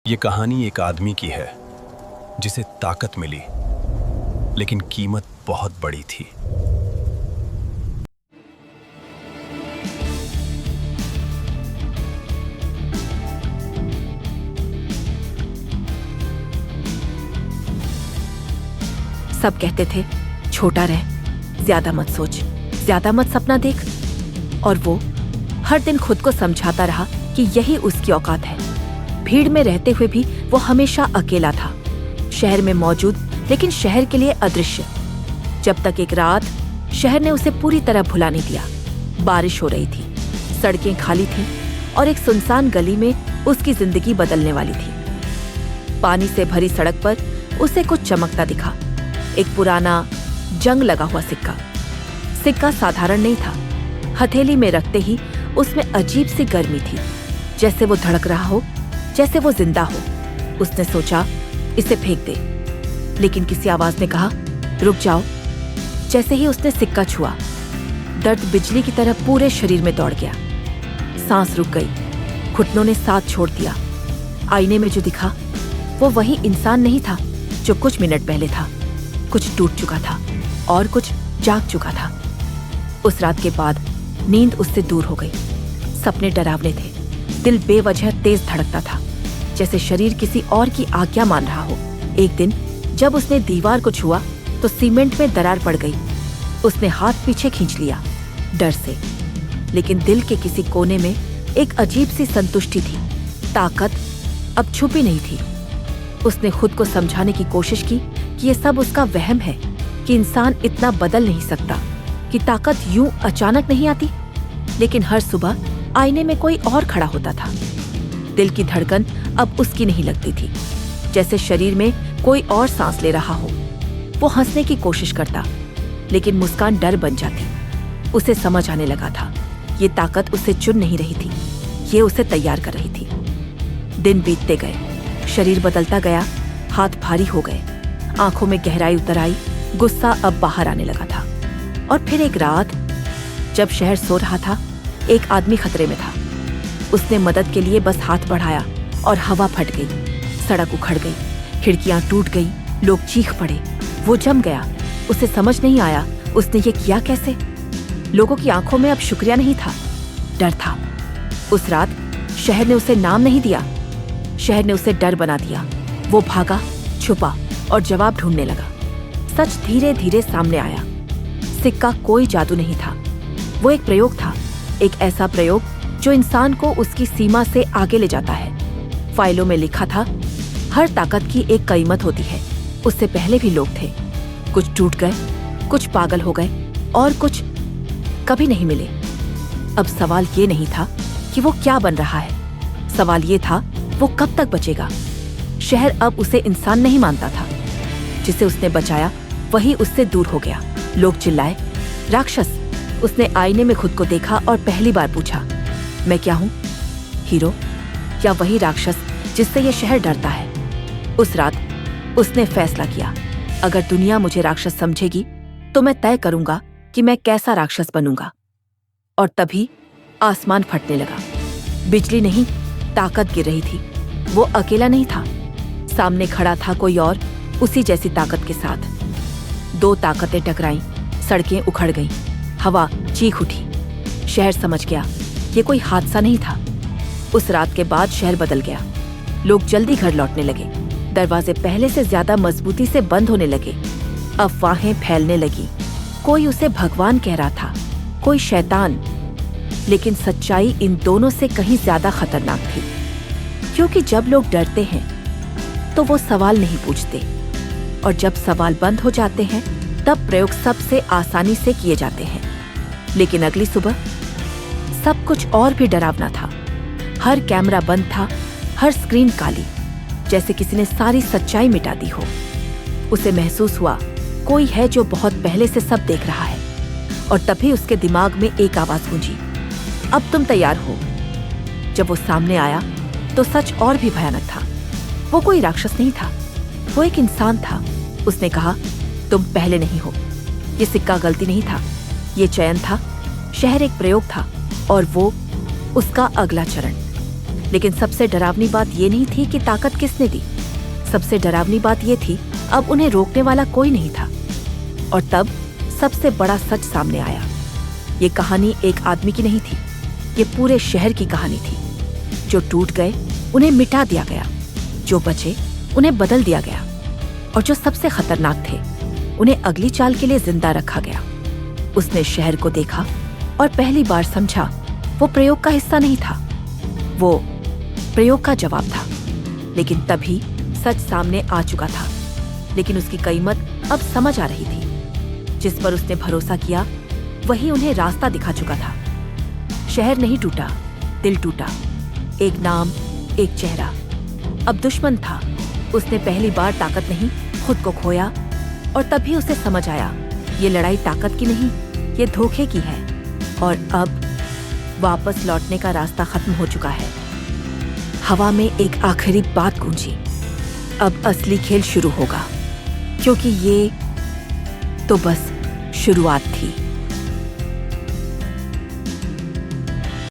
ये कहानी एक आदमी की है जिसे ताकत मिली, लेकिन कीमत बहुत बड़ी थी। सब कहते थे छोटा रह, ज्यादा मत सोच, ज्यादा मत सपना देख। और वो हर दिन खुद को समझाता रहा कि यही उसकी औकात है। भीड़ में रहते हुए भी वो हमेशा अकेला था, शहर में मौजूद लेकिन शहर के लिए अदृश्य। जब तक एक रात शहर ने उसे पूरी तरह भुला नहीं दिया। बारिश हो रही थी, सड़कें खाली थीं और एक सुनसान गली में उसकी जिंदगी बदलने वाली थी। पानी से भरी सड़क पर उसे कुछ चमकता दिखा, एक पुराना जंग लगा हुआ सिक्का। सिक्का साधारण नहीं था, हथेली में रखते ही उसमें अजीब सी गर्मी थी, जैसे वो धड़क रहा हो, जैसे वो जिंदा हो। उसने सोचा इसे फेंक दे, लेकिन किसी आवाज ने कहा रुक जाओ। जैसे ही उसने सिक्का छुआ, दर्द बिजली की तरह पूरे शरीर में दौड़ गया। सांस रुक गई, घुटनों ने साथ छोड़ दिया। आईने में जो दिखा वो वही इंसान नहीं था जो कुछ मिनट पहले था। कुछ टूट चुका था और कुछ जाग चुका था। उस रात के बाद नींद उससे दूर हो गई। सपने डरावने थे, दिल बेवजह तेज धड़कता था, जैसे शरीर किसी और की आज्ञा मान रहा हो। एक दिन जब उसने दीवार को छुआ तो सीमेंट में दरार पड़ गई। उसने हाथ पीछे खींच लिया डर से, लेकिन दिल के किसी कोने में एक अजीब सी संतुष्टि थी। ताकत अब छुपी नहीं थी। उसने खुद को समझाने की कोशिश की कि ये सब उसका वहम है, कि इंसान इतना बदल नहीं सकता, कि ताकत यूं अचानक नहीं आती। लेकिन हर सुबह आईने में कोई और खड़ा होता था। दिल की धड़कन अब उसकी नहीं लगती थी, जैसे शरीर में कोई और सांस ले रहा हो। वो हंसने की कोशिश करता, लेकिन मुस्कान डर बन जाती। उसे समझ आने लगा था, ये ताकत उसे चुन नहीं रही थी, ये उसे तैयार कर रही थी। दिन बीतते गए, शरीर बदलता गया, हाथ भारी हो गए, आंखों में गहराई उतर आई, गुस्सा अब बाहर आने लगा था। और फिर एक रात जब शहर सो रहा था, एक आदमी खतरे में था। उसने मदद के लिए बस हाथ बढ़ाया और हवा फट गई, सड़क उखड़ गई, खिड़कियां टूट गई, लोग चीख पड़े। वो जम गया, उसे समझ नहीं आया उसने ये किया कैसे। लोगों की आंखों में अब शुक्रिया नहीं था, डर था। उस रात शहर ने उसे नाम नहीं दिया, शहर ने उसे डर बना दिया। वो भागा, छुपा और जवाब ढूंढने लगा। सच धीरे धीरे सामने आया। सिक्का कोई जादू नहीं था, वो एक प्रयोग था, एक ऐसा प्रयोग जो इंसान को उसकी सीमा से आगे ले जाता है। फाइलों में लिखा था, हर ताकत की एक कीमत होती है। उससे पहले भी लोग थे, कुछ टूट गए, कुछ पागल हो गए और कुछ कभी नहीं मिले। अब सवाल ये नहीं था कि वो क्या बन रहा है, सवाल ये था वो कब तक बचेगा। शहर अब उसे इंसान नहीं मानता था। जिसे उसने बचाया वही उससे दूर हो गया। लोग चिल्लाए, राक्षस। उसने आईने में खुद को देखा और पहली बार पूछा, मैं क्या हूँ, हीरो या वही राक्षस जिससे ये शहर डरता है। उस रात उसने फैसला किया, अगर दुनिया मुझे राक्षस समझेगी तो मैं तय करूंगा कि मैं कैसा राक्षस बनूंगा। और तभी आसमान फटने लगा। बिजली नहीं, ताकत गिर रही थी। वो अकेला नहीं था, सामने खड़ा था कोई और उसी जैसी ताकत के साथ। दो ताकतें टकराईं, सड़कें उखड़ गईं, हवा चीख उठी। शहर समझ गया ये कोई हादसा नहीं था। उस रात के बाद शहर बदल गया। लोग जल्दी घर लौटने लगे, दरवाजे पहले से ज्यादा मजबूती से बंद होने लगे, अफवाहें फैलने लगी। कोई उसे भगवान कह रहा था, कोई शैतान। लेकिन सच्चाई इन दोनों से कहीं ज्यादा खतरनाक थी, क्योंकि जब लोग डरते हैं तो वो सवाल नहीं पूछते, और जब सवाल बंद हो जाते हैं तब प्रयोग सबसे आसानी से किए जाते हैं। लेकिन अगली सुबह सब कुछ और भी डरावना था। हर कैमरा बंद था, हर स्क्रीन काली, जैसे किसी ने सारी सच्चाई मिटा दी हो। उसे महसूस हुआ कोई है जो बहुत पहले से सब देख रहा है। और तभी उसके दिमाग में एक आवाज गूंजी, अब तुम तैयार हो। जब वो सामने आया तो सच और भी भयानक था। वो कोई राक्षस नहीं था, वो एक इंसान था। उसने कहा, तुम पहले नहीं हो। ये सिक्का गलती नहीं था, ये चयन था। शहर एक प्रयोग था और वो उसका अगला चरण। लेकिन सबसे डरावनी बात ये नहीं थी कि ताकत किसने दी। सबसे डरावनी बात ये थी, अब उन्हें रोकने वाला कोई नहीं था। और तब सबसे बड़ा सच सामने आया। ये कहानी एक आदमी की नहीं थी, ये पूरे शहर की कहानी थी। जो टूट गए उन्हें मिटा दिया गया, जो बचे उन्हें बदल दिया गया, और जो सबसे खतरनाक थे उन्हें अगली चाल के लिए जिंदा रखा गया। उसने शहर को देखा और पहली बार समझा वो प्रयोग का हिस्सा नहीं था, वो प्रयोग का जवाब था। लेकिन तभी सच सामने आ चुका था। लेकिन उसकी कीमत अब समझ आ रही थी। जिस पर उसने भरोसा किया वही उन्हें रास्ता दिखा चुका था। शहर नहीं टूटा, दिल टूटा। एक नाम, एक चेहरा। अब दुश्मन था। उसने पहली बार ताकत नहीं, खुद को खोया। और तभी उसे समझ आया, ये लड़ाई ताकत की नहीं, ये धोखे की है। और अब वापस लौटने का रास्ता खत्म हो चुका है। हवा में एक आखिरी बात गूंजी, अब असली खेल शुरू होगा, क्योंकि ये तो बस शुरुआत थी।